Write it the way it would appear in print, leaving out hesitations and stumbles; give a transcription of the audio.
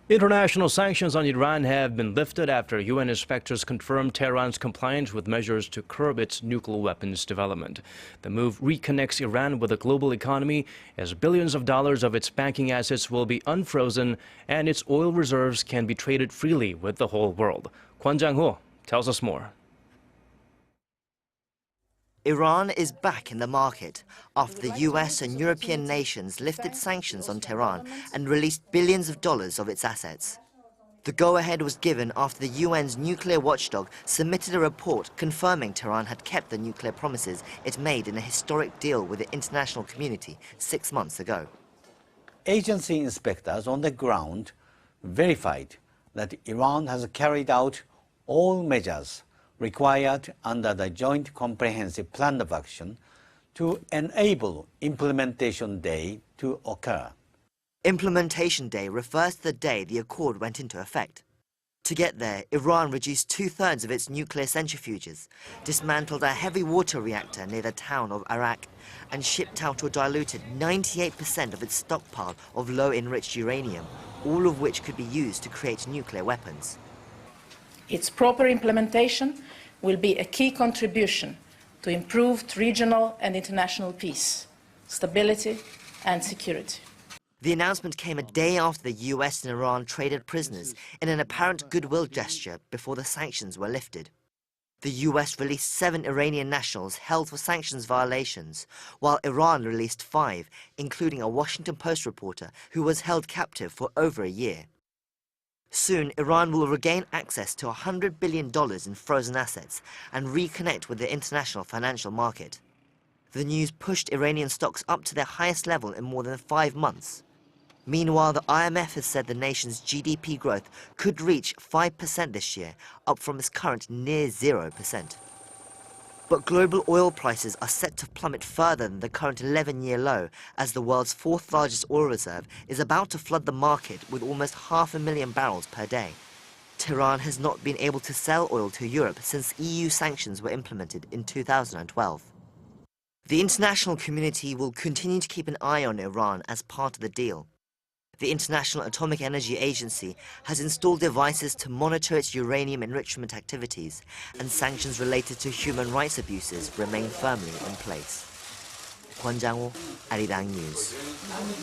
International sanctions on Iran have been lifted after UN inspectors confirmed Tehran's compliance with measures to curb its nuclear weapons development. The move reconnects Iran with the global economy as billions of dollars of its banking assets will be unfrozen and its oil reserves can be traded freely with the whole world. Kwon Jang-ho tells us more. Iran is back in the market after the US and European nations lifted sanctions on Tehran and released billions of dollars of its assets. The go-ahead was given after the UN's nuclear watchdog submitted a report confirming Tehran had kept the nuclear promises it made in a historic deal with the international community 6 months ago. Agency inspectors on the ground verified that Iran has carried out all measures required under the Joint Comprehensive Plan of Action to enable Implementation Day to occur. Implementation Day refers to the day the accord went into effect. To get there, Iran reduced 2/3 of its nuclear centrifuges, dismantled a heavy water reactor near the town of Arirang, and shipped out or diluted 98% of its stockpile of low-enriched uranium, all of which could be used to create nuclear weapons. Its proper implementation will be a key contribution to improved regional and international peace, stability and security. The announcement came a day after the US and Iran traded prisoners in an apparent goodwill gesture before the sanctions were lifted. The US released 7 Iranian nationals held for sanctions violations, while Iran released 5, including a Washington Post reporter who was held captive for over a year. Soon, Iran will regain access to $100 billion in frozen assets and reconnect with the international financial market. The news pushed Iranian stocks up to their highest level in more than 5 months. Meanwhile, the IMF has said the nation's GDP growth could reach 5% this year, up from its current near 0%. But global oil prices are set to plummet further than the current 11-year low, as the world's 4th largest oil reserve is about to flood the market with almost 500,000 barrels per day. Tehran has not been able to sell oil to Europe since EU sanctions were implemented in 2012. The international community will continue to keep an eye on Iran as part of the deal. The International Atomic Energy Agency has installed devices to monitor its uranium enrichment activities, and sanctions related to human rights abuses remain firmly in place. Kwon Jang-ho, Arirang News.